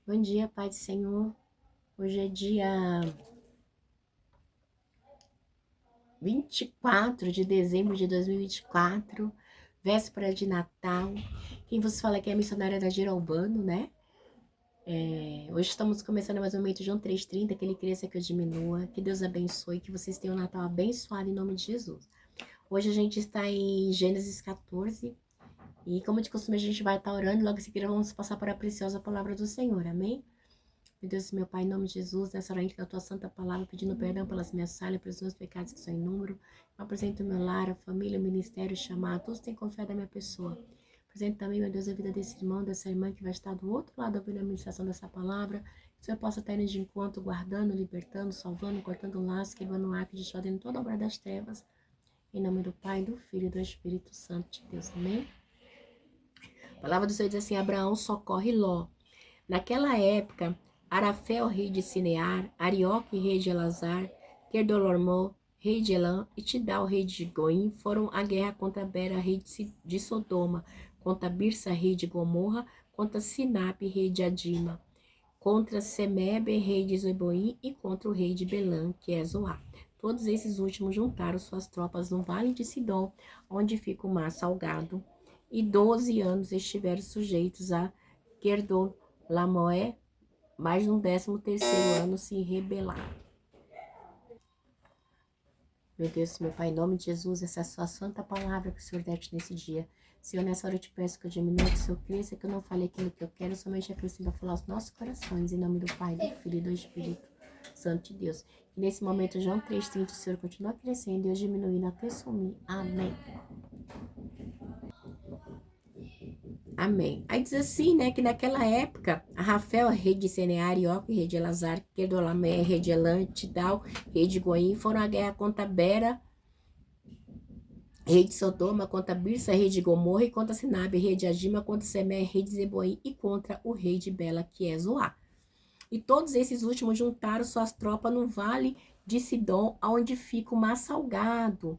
Bom dia, Pai do Senhor. Hoje é dia 24 de dezembro de 2024, véspera de Natal. Quem vos fala aqui é a missionária da Gira Urbano, né? Hoje estamos começando mais um momento de João 3,30, que ele cresça, que eu diminua. Que Deus abençoe, que vocês tenham um Natal abençoado em nome de Jesus. Hoje a gente está em Gênesis 14 e, como de costume, a gente vai estar orando e logo em seguida vamos passar para a preciosa palavra do Senhor, amém? Meu Deus, meu Pai, em nome de Jesus, nessa hora entra na tua santa palavra, pedindo perdão pelas minhas falhas, pelos meus pecados que são em número. Eu apresento o meu lar, a família, o ministério, o chamado, todos têm confiado na minha pessoa. Apresento também, meu Deus, a vida desse irmão, dessa irmã que vai estar do outro lado ouvindo a ministração dessa palavra. Que o Senhor possa estar indo de encontro, guardando, libertando, salvando, cortando o laço, quebrando o arco, desfazendo toda a obra das trevas. Em nome do Pai, do Filho e do Espírito Santo de Deus. Amém? A palavra do Senhor diz assim: Abraão socorre Ló. Naquela época, Arafel, rei de Sinear, Arioque, rei de Elazar, Quedorlaomó, rei de Elã, e Tidal, rei de Goim, foram à guerra contra Bera, rei de Sodoma, contra Birsa, rei de Gomorra, contra Sinape, rei de Adima, contra Semebe, rei de Zeboim, e contra o rei de Belã, que é Zoar. Todos esses últimos juntaram suas tropas no vale de Sidom, onde fica o mar salgado, e 12 anos estiveram sujeitos a Quedorlaomer, mas no 13º ano se rebelaram. Meu Deus, meu Pai, em nome de Jesus, essa é a sua santa palavra que o Senhor dete nesse dia. Senhor, nessa hora eu te peço que eu diminua, que o Senhor cresça, que eu não fale aquilo que eu quero, somente aquilo que o Senhor vai falar aos nossos corações, em nome do Pai, do Filho e do Espírito Santo de Deus. E nesse momento, João 3,30, o Senhor continua crescendo e eu diminuindo até sumir. Amém. Amém. Aí diz assim, né, que naquela época, a Rafael, rei de Senear, Arioque, rei de Elazar, Quedorlaomer, rei de Elã, Tidal, rei de Goim, foram à guerra contra Bera, rei de Sodoma, contra Birsa, rei de Gomorra, e contra Sinabe, rei de Adima, contra Semé, rei de Zeboim, e contra o rei de Bela, que é Zoar. E todos esses últimos juntaram suas tropas no vale de Sidom, onde fica o mar salgado.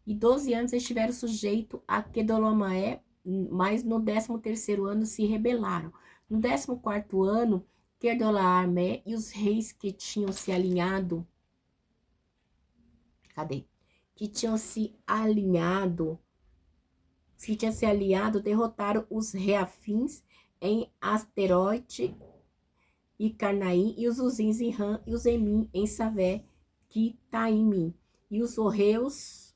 E 12 anos estiveram sujeitos a Quedorlaomer, mas no 13º ano se rebelaram. No 14º ano, Quedorlaomer e os reis que tinham se alinhado, que tinham se aliado, derrotaram os Reafins em Asterote e Carnaim, e os Uzins em Ram, e os Emim em Savé, Quitaimim, e os Oreus,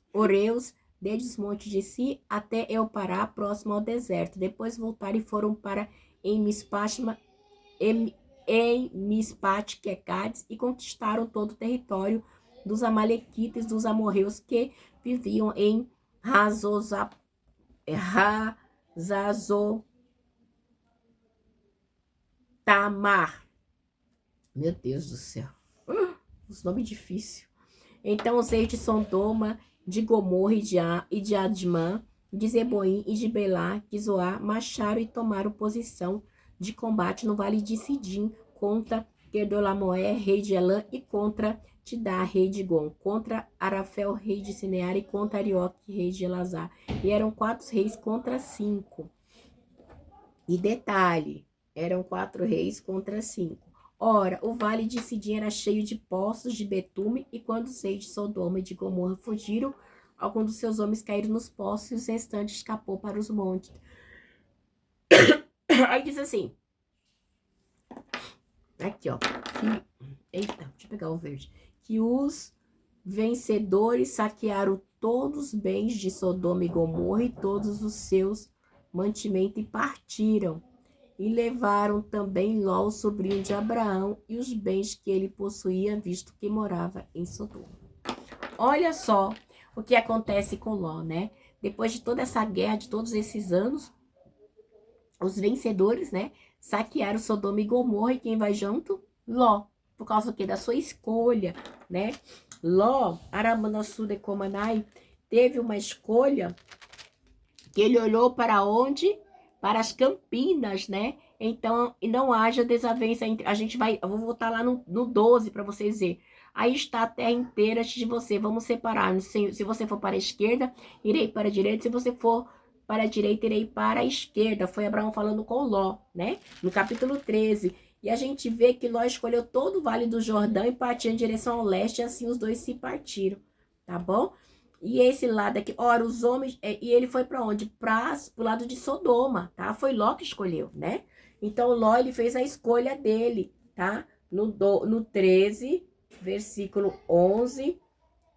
desde os montes de Si até Elpará, próximo ao deserto. Depois voltaram e foram para Mispat, Quecades, e conquistaram todo o território dos amalequitas, dos amorreus que viviam em Hazotamar. Meu Deus do céu. Os nomes difíceis. Então os reis de Sodoma, de Gomorra e de Admã, de Zeboim e de Belá, de Zoar, marcharam e tomaram posição de combate no vale de Sidim, contra Quedorlaomer, rei de Elã, e contra Tidá, rei de Gon, contra Arafel, rei de Sinear, e contra Arioque, rei de Elazar. E eram 4 reis contra 5. E detalhe, eram 4 reis contra 5. Ora, o vale de Sidim era cheio de poços de betume, e quando os reis de Sodoma e de Gomorra fugiram, alguns dos seus homens caíram nos poços, e os restantes escapou para os montes. Aí diz assim, aqui ó, eita, deixa eu pegar o verde, que os vencedores saquearam todos os bens de Sodoma e Gomorra e todos os seus mantimentos, e partiram. E levaram também Ló, o sobrinho de Abraão, e os bens que ele possuía, visto que morava em Sodoma. Olha só o que acontece com Ló, né? Depois de toda essa guerra, de todos esses anos, os vencedores, né, saquearam Sodoma e Gomorra, e quem vai junto? Ló. Por causa do quê? Da sua escolha, né? Ló, Aramanassude Comanai, teve uma escolha que ele olhou para onde? Para as campinas, né? Então, e não haja desavença entre... A gente vai... Eu vou voltar lá no 12 para vocês verem. Aí está a terra inteira antes de você. Vamos separar. Se você for para a esquerda, irei para a direita. Se você for para a direita, irei para a esquerda. Foi Abraão falando com Ló, né? No capítulo 13. E a gente vê que Ló escolheu todo o Vale do Jordão e partiu em direção ao leste, e assim os dois se partiram, tá bom? E esse lado aqui, ora, os homens, e ele foi para onde? Para o lado de Sodoma, tá? Foi Ló que escolheu, né? Então, Ló, ele fez a escolha dele, tá? No 13, versículo 11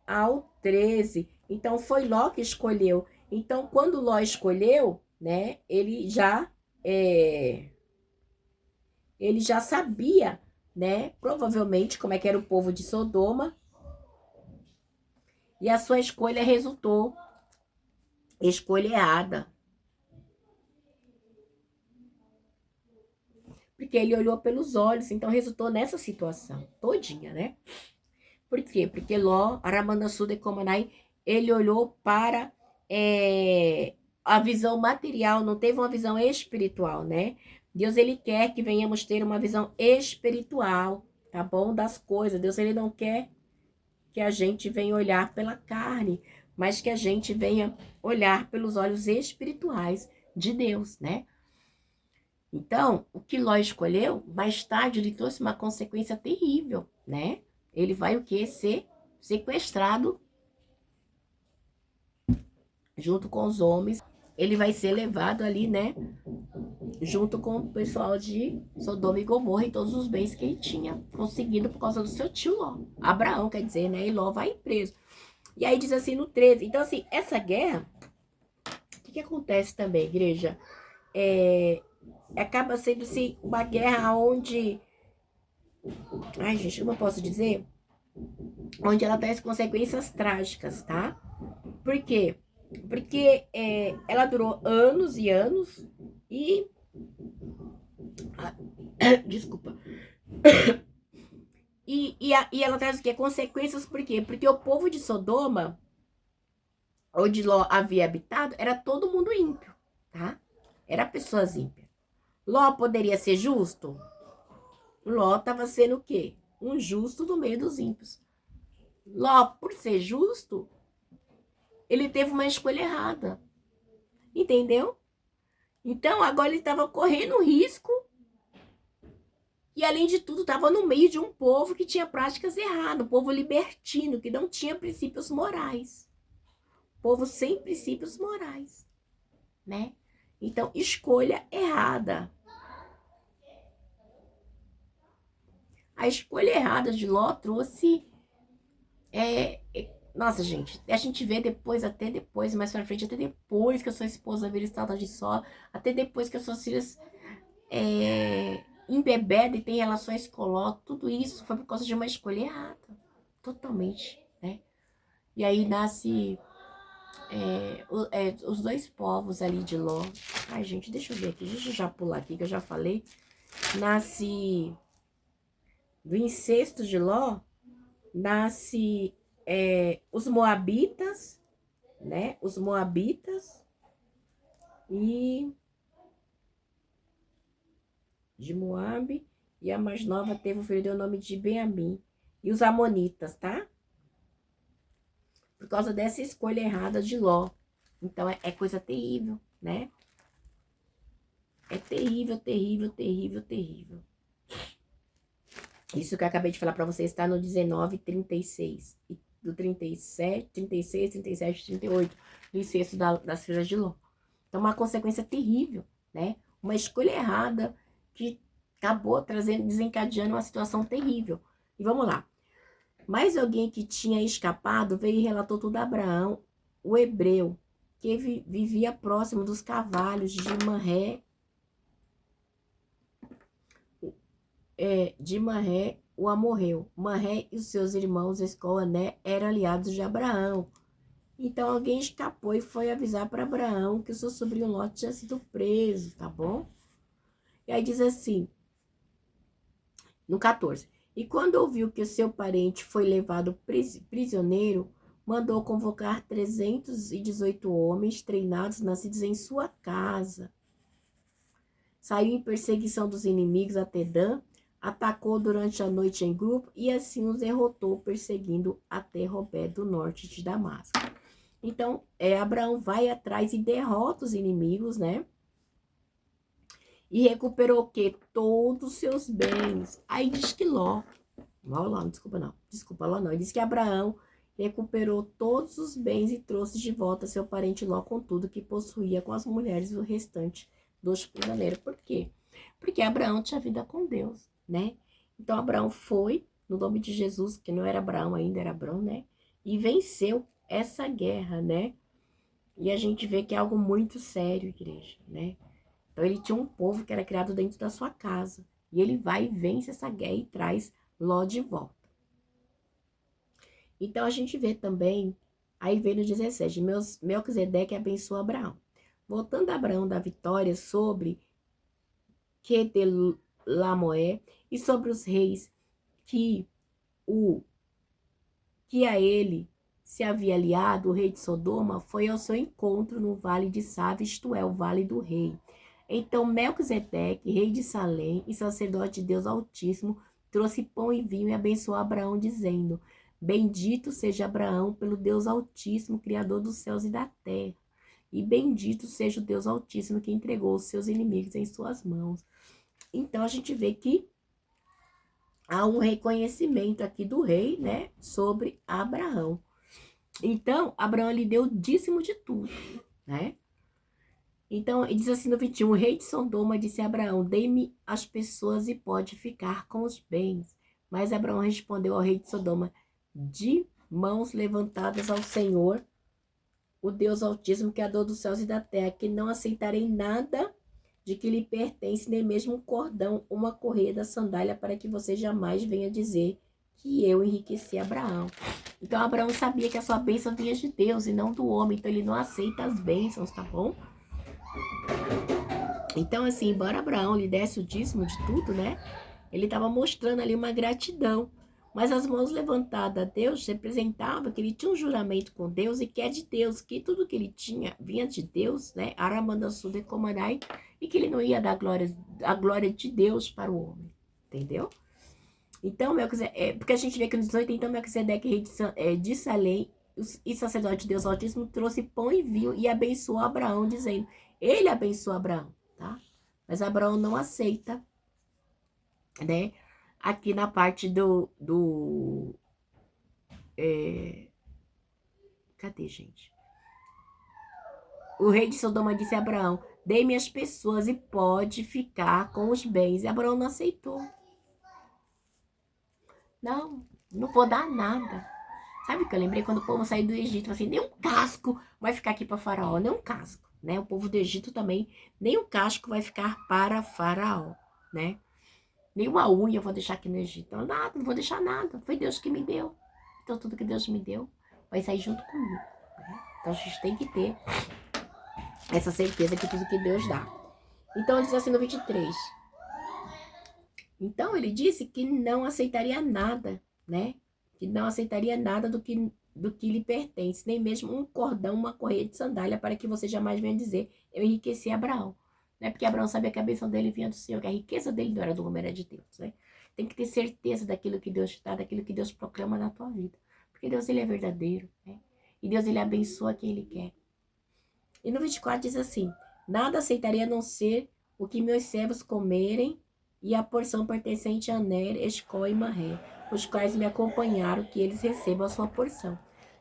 ao 13. Então, foi Ló que escolheu. Então, quando Ló escolheu, né? Ele já sabia, né? Provavelmente como é que era o povo de Sodoma. E a sua escolha resultou escolha errada. Porque ele olhou pelos olhos, então resultou nessa situação todinha, né? Por quê? Porque Ló, Aramanassuda e Comanai, ele olhou para a visão material, não teve uma visão espiritual, né? Deus, ele quer que venhamos ter uma visão espiritual, tá bom? Das coisas. Deus, ele não quer que a gente venha olhar pela carne, mas que a gente venha olhar pelos olhos espirituais de Deus, né? Então, o que Ló escolheu, mais tarde ele trouxe uma consequência terrível, né? Ele vai o quê? Ser sequestrado junto com os homens. Ele vai ser levado ali, né? Junto com o pessoal de Sodoma e Gomorra e todos os bens que ele tinha conseguido por causa do seu tio Ló. Abraão, quer dizer, né? E Ló vai preso. E aí diz assim no 13. Então, assim, essa guerra, o que acontece também, igreja? Acaba sendo, assim, uma guerra onde... Ai, gente, como eu posso dizer? Onde ela traz consequências trágicas, tá? Por quê? Porque ela durou anos e anos e... Desculpa. E ela traz o quê? Consequências, por quê? Porque o povo de Sodoma, onde Ló havia habitado, era todo mundo ímpio, tá? Era pessoas ímpias. Ló poderia ser justo? Ló estava sendo o quê? Um justo no meio dos ímpios. Ló, por ser justo, ele teve uma escolha errada. Entendeu? Então, agora ele estava correndo risco e, além de tudo, estava no meio de um povo que tinha práticas erradas, um povo libertino, que não tinha princípios morais. Povo sem princípios morais, né? Então, escolha errada. A escolha errada de Ló trouxe... Nossa, gente, a gente vê depois, até depois, mais pra frente, até depois que a sua esposa vira estátua de sol, até depois que as suas filhas embebedam e têm relações com Ló, tudo isso foi por causa de uma escolha errada. Totalmente, né? E aí nasce os dois povos ali de Ló. Ai, gente, deixa eu ver aqui, deixa eu já pular aqui, que eu já falei. Nasce do incesto de Ló, nasce os Moabitas, né? Os Moabitas e de Moabe, e a mais nova teve o filho, deu o nome de Benjamim. E os Amonitas, tá? Por causa dessa escolha errada de Ló. Então, é coisa terrível, né? É terrível, terrível, terrível, terrível. Isso que eu acabei de falar para vocês está no 19, 36. E do 37, 36, 37, 38. Do incesto das filhas de Ló. Então, uma consequência terrível, né? Uma escolha errada que acabou desencadeando uma situação terrível. E vamos lá. Mais alguém que tinha escapado veio e relatou tudo a Abraão, o hebreu, que vivia próximo dos cavalos de Manré, o amorreu. Manré e os seus irmãos Escol, Ané, eram aliados de Abraão. Então alguém escapou e foi avisar para Abraão que o seu sobrinho Ló tinha sido preso, tá bom? E aí diz assim, no 14. E quando ouviu que o seu parente foi levado prisioneiro, mandou convocar 318 homens treinados, nascidos em sua casa. Saiu em perseguição dos inimigos até Dan, atacou durante a noite em grupo e assim os derrotou, perseguindo até Robé, do norte de Damasco. Então, Abraão vai atrás e derrota os inimigos, né? E recuperou o quê? Todos os seus bens. Aí diz que Ló, desculpa Ló não. Ele diz que Abraão recuperou todos os bens e trouxe de volta seu parente Ló com tudo que possuía, com as mulheres e o restante dos prisioneiros. Por quê? Porque Abraão tinha vida com Deus, né? Então Abraão foi, no nome de Jesus, que não era Abraão ainda, era Abrão, né? E venceu essa guerra, né? E a gente vê que é algo muito sério, igreja, né? Então ele tinha um povo que era criado dentro da sua casa. E ele vai e vence essa guerra e traz Ló de volta. Então a gente vê também, aí vem no 17, Melquisedeque abençoa Abraão. Voltando a Abraão da vitória sobre Quedelamoé e sobre os reis que a ele se havia aliado, o rei de Sodoma, foi ao seu encontro no vale de Save, isto é, o vale do rei. Então Melquisedeque, rei de Salém e sacerdote de Deus Altíssimo, trouxe pão e vinho e abençoou Abraão, dizendo: Bendito seja Abraão pelo Deus Altíssimo, Criador dos céus e da terra. E bendito seja o Deus Altíssimo que entregou os seus inimigos em suas mãos. Então a gente vê que há um reconhecimento aqui do rei, né, sobre Abraão. Então, Abraão lhe deu o dízimo de tudo, né? Então, ele diz assim no 21, o rei de Sodoma disse a Abraão, dê-me as pessoas e pode ficar com os bens. Mas Abraão respondeu ao rei de Sodoma, de mãos levantadas ao Senhor, o Deus Altíssimo, Criador dos céus e da terra, que não aceitarei nada de que lhe pertence, nem mesmo um cordão, uma correia da sandália, para que você jamais venha dizer que eu enriqueci Abraão. Então, Abraão sabia que a sua bênção vinha de Deus e não do homem, então ele não aceita as bênçãos, tá bom? Então, assim, embora Abraão lhe desse o dízimo de tudo, né? Ele estava mostrando ali uma gratidão. Mas as mãos levantadas a Deus representava que ele tinha um juramento com Deus e que é de Deus, que tudo que ele tinha vinha de Deus, né? Aramandaçu de Comanai, e que ele não ia dar a glória de Deus para o homem, entendeu? Então, porque a gente vê que no 18, então Melquisedeque, rei de Salém, e sacerdote de Deus Altíssimo, trouxe pão e vinho e abençoou Abraão, dizendo, ele abençoou Abraão, tá? Mas Abraão não aceita, né? Aqui na parte cadê, gente? O rei de Sodoma disse a Abraão, dê-me as pessoas e pode ficar com os bens. E Abraão não aceitou. Não vou dar nada. Sabe o que eu lembrei? Quando o povo saiu do Egito, assim, nem um casco vai ficar aqui para Faraó, nem um casco, né? O povo do Egito também, nem um casco vai ficar para Faraó, né? Nenhuma unha eu vou deixar aqui no Egito. Nada, não vou deixar nada. Foi Deus que me deu. Então tudo que Deus me deu vai sair junto comigo. Né? Então a gente tem que ter essa certeza que tudo que Deus dá. Então ele diz assim no 23. Então ele disse que não aceitaria nada, né? Que não aceitaria nada do que lhe pertence, nem mesmo um cordão, uma correia de sandália, para que você jamais venha dizer, eu enriqueci Abraão. Né? Porque Abraão sabia que a bênção dele vinha do Senhor, que a riqueza dele não era do homem, era de Deus. Né? Tem que ter certeza daquilo que Deus te dá, daquilo que Deus proclama na tua vida. Porque Deus, ele é verdadeiro. Né? E Deus, ele abençoa quem ele quer. E no 24 diz assim, nada aceitaria a não ser o que meus servos comerem e a porção pertencente a Ner, Escol e Marré, os quais me acompanharam, que eles recebam a sua porção.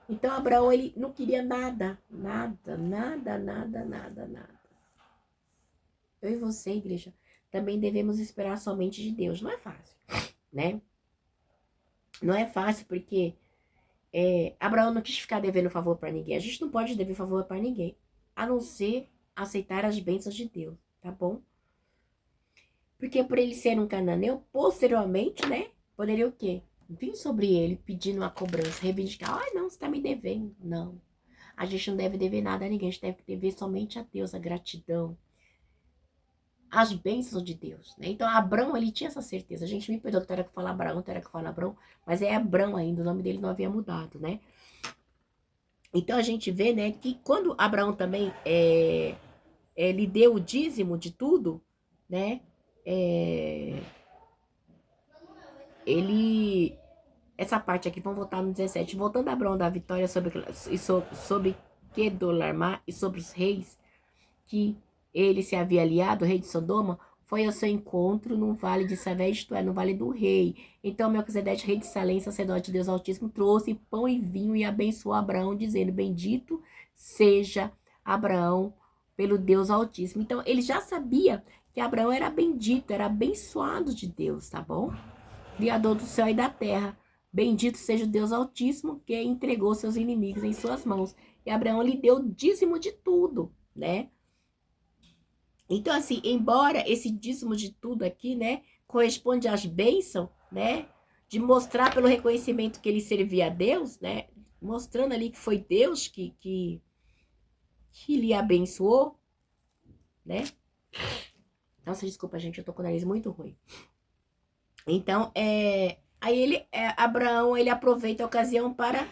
Então Abraão, ele não queria nada. Eu e você, igreja, também devemos esperar somente de Deus. Não é fácil, né? Não é fácil porque Abraão não quis ficar devendo favor para ninguém. A gente não pode dever favor para ninguém, a não ser aceitar as bênçãos de Deus, tá bom? Porque por ele ser um cananeu, posteriormente, né, poderia o quê? Vir sobre ele pedindo uma cobrança, reivindicar, não, você tá me devendo. Não, a gente não deve dever nada a ninguém, a gente deve dever somente a Deus, a gratidão, as bênçãos de Deus, né? Então Abrão, ele tinha essa certeza, a gente me perdoa que eu era que falar Abraão, eu era que falar Abrão, mas é Abrão ainda, o nome dele não havia mudado, né? Então a gente vê, né, que quando Abraão também lhe deu o dízimo de tudo, né, ele, essa parte aqui, vamos voltar no 17, voltando a Abraão da vitória sobre Quedorlaomer e sobre os reis que ele se havia aliado, o rei de Sodoma, foi ao seu encontro no vale de Savé, isto é, no vale do rei. Então Melquisedeque, rei de Salém, sacerdote de Deus Altíssimo, trouxe pão e vinho e abençoou Abraão, dizendo: bendito seja Abraão pelo Deus Altíssimo. Então ele já sabia que Abraão era bendito, era abençoado de Deus, tá bom? Criador do céu e da terra. Bendito seja o Deus Altíssimo, que entregou seus inimigos em suas mãos. E Abraão lhe deu dízimo de tudo, né? Então, assim, embora esse dízimo de tudo aqui, né, corresponde às bênçãos, né, de mostrar pelo reconhecimento que ele servia a Deus, né, mostrando ali que foi Deus que lhe abençoou, né? Nossa, desculpa, gente, eu tô com o nariz muito ruim. Então, aí Abraão, ele aproveita a ocasião para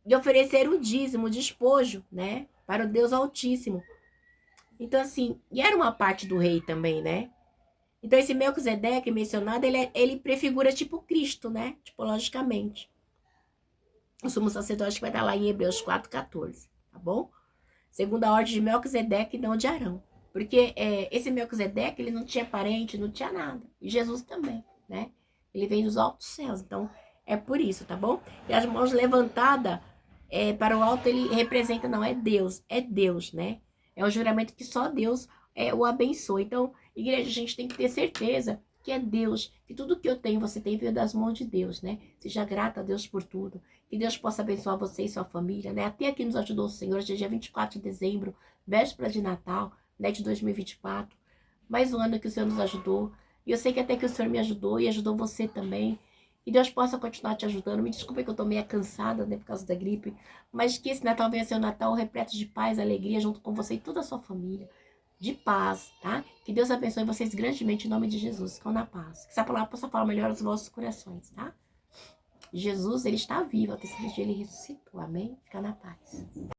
de oferecer o dízimo, o despojo, né, para o Deus Altíssimo. Então, assim, e era uma parte do rei também, né? Então, esse Melquisedeque mencionado, ele prefigura tipo Cristo, né? Tipologicamente. O sumo sacerdote que vai estar lá em Hebreus 4,14, tá bom? Segundo a ordem de Melquisedeque, não de Arão. Porque esse Melquisedeque, ele não tinha parente, não tinha nada. E Jesus também, né? Ele vem dos altos céus. Então, é por isso, tá bom? E as mãos levantadas para o alto, ele representa, não, é Deus, né? É um juramento que só Deus o abençoa. Então, igreja, a gente tem que ter certeza que é Deus, que tudo que eu tenho, você tem vindo das mãos de Deus, né? Seja grata a Deus por tudo. Que Deus possa abençoar você e sua família, né? Até aqui nos ajudou o Senhor, hoje é dia 24 de dezembro, véspera de Natal, né, de 2024. Mais um ano que o Senhor nos ajudou. E eu sei que até que o Senhor me ajudou e ajudou você também. Que Deus possa continuar te ajudando. Me desculpe que eu tô meio cansada, né, por causa da gripe. Mas que esse Natal venha ser um Natal repleto de paz, alegria, junto com você e toda a sua família. De paz, tá? Que Deus abençoe vocês grandemente em nome de Jesus. Ficam na paz. Que essa palavra possa falar melhor aos vossos corações, tá? Jesus, ele está vivo. Ao terceiro dia ele ressuscitou. Amém? Fica na paz.